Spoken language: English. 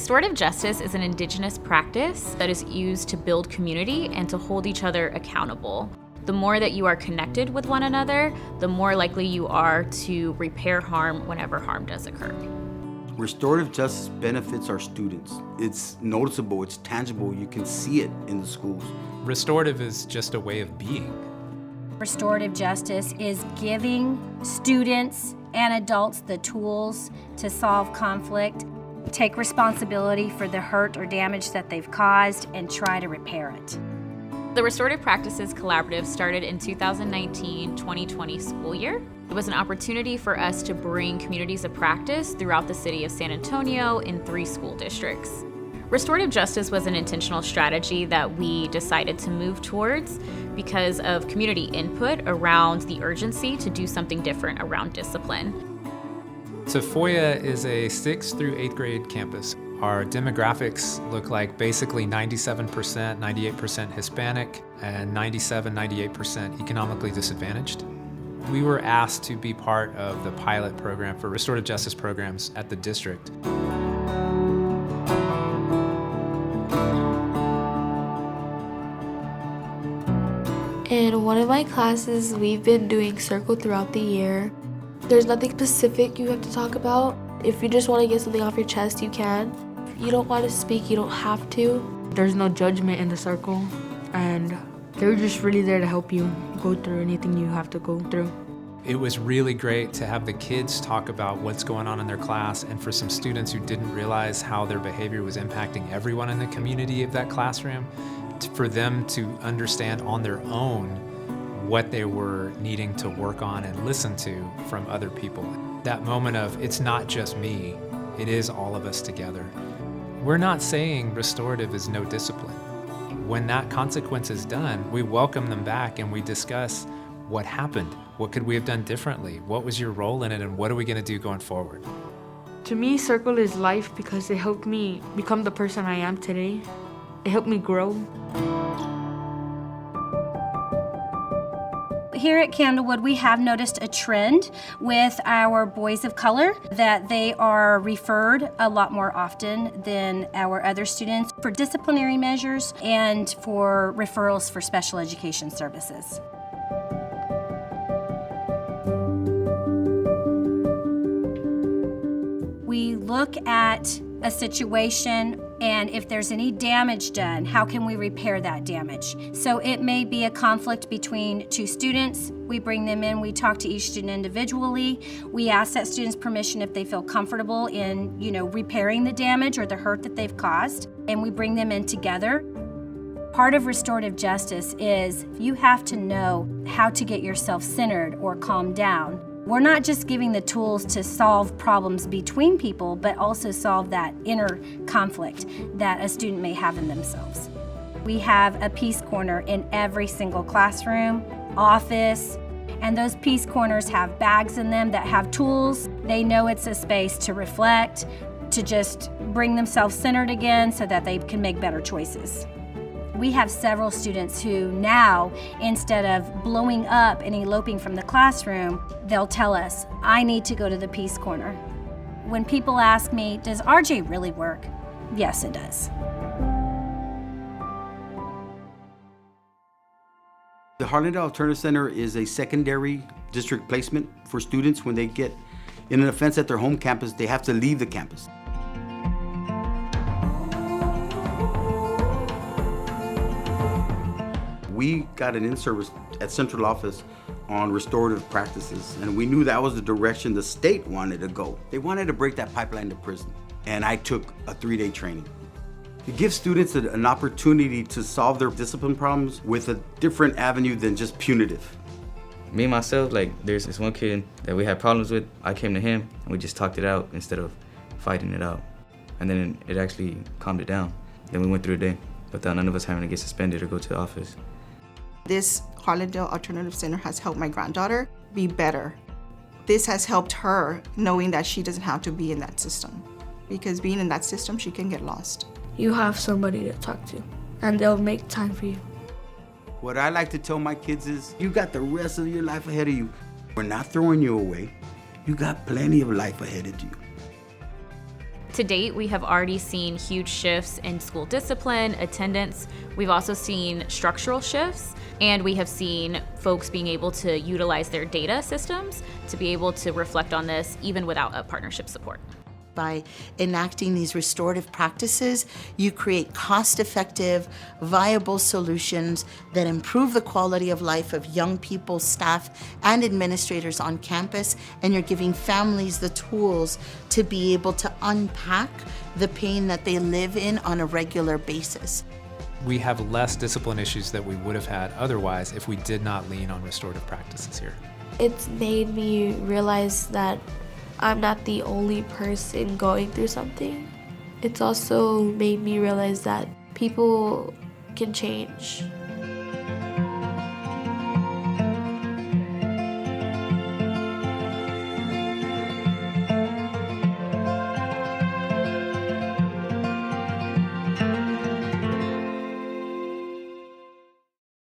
Restorative justice is an indigenous practice that is used to build community and to hold each other accountable. The more that you are connected with one another, the more likely you are to repair harm whenever harm does occur. Restorative justice benefits our students. It's noticeable, it's tangible, you can see it in the schools. Restorative is just a way of being. Restorative justice is giving students and adults the tools to solve conflict, take responsibility for the hurt or damage that they've caused, and try to repair it. The Restorative Practices Collaborative started in 2019-2020 school year. It was an opportunity for us to bring communities of practice throughout the city of San Antonio in 3 school districts. Restorative justice was an intentional strategy that we decided to move towards because of community input around the urgency to do something different around discipline. Sequoia is a 6th through 8th grade campus. Our demographics look like basically 97%, 98% Hispanic, and 98% economically disadvantaged. We were asked to be part of the pilot program for restorative justice programs at the district. In one of my classes, we've been doing circle throughout the year. There's nothing specific you have to talk about. If you just want to get something off your chest, you can. If you don't want to speak, you don't have to. There's no judgment in the circle, and they're just really there to help you go through anything you have to go through. It was really great to have the kids talk about what's going on in their class, and for some students who didn't realize how their behavior was impacting everyone in the community of that classroom, for them to understand on their own what they were needing to work on and listen to from other people. That moment of, it's not just me, it is all of us together. We're not saying restorative is no discipline. When that consequence is done, we welcome them back and we discuss what happened. What could we have done differently? What was your role in it, and what are we going to do going forward? To me, circle is life because it helped me become the person I am today. It helped me grow. Here at Candlewood, we have noticed a trend with our boys of color that they are referred a lot more often than our other students for disciplinary measures and for referrals for special education services. We look at a situation, and if there's any damage done, how can we repair that damage? So it may be a conflict between 2 students. We bring them in, we talk to each student individually. We ask that student's permission if they feel comfortable in, repairing the damage or the hurt that they've caused, and we bring them in together. Part of restorative justice is you have to know how to get yourself centered or calm down. We're not just giving the tools to solve problems between people, but also solve that inner conflict that a student may have in themselves. We have a peace corner in every single classroom, office, and those peace corners have bags in them that have tools. They know it's a space to reflect, to just bring themselves centered again so that they can make better choices. We have several students who now, instead of blowing up and eloping from the classroom, they'll tell us, I need to go to the peace corner. When people ask me, does RJ really work? Yes, it does. The Harlandale Alternative Center is a secondary district placement for students. When they get in an offense at their home campus, they have to leave the campus. We got an in-service at central office on restorative practices, and we knew that was the direction the state wanted to go. They wanted to break that pipeline to prison, and I took a 3-day training. It gives students an opportunity to solve their discipline problems with a different avenue than just punitive. Me, myself, there's this one kid that we had problems with. I came to him, and we just talked it out instead of fighting it out. And then it actually calmed it down. Then we went through the day without none of us having to get suspended or go to the office. This Harlandale Alternative Center has helped my granddaughter be better. This has helped her knowing that she doesn't have to be in that system, because being in that system, she can get lost. You have somebody to talk to, and they'll make time for you. What I like to tell my kids is, you got the rest of your life ahead of you. We're not throwing you away. You got plenty of life ahead of you. To date, we have already seen huge shifts in school discipline, attendance. We've also seen structural shifts, and we have seen folks being able to utilize their data systems to be able to reflect on this even without a partnership support. By enacting these restorative practices, you create cost-effective, viable solutions that improve the quality of life of young people, staff, and administrators on campus, and you're giving families the tools to be able to unpack the pain that they live in on a regular basis. We have less discipline issues that we would have had otherwise if we did not lean on restorative practices here. It's made me realize that I'm not the only person going through something. It's also made me realize that people can change.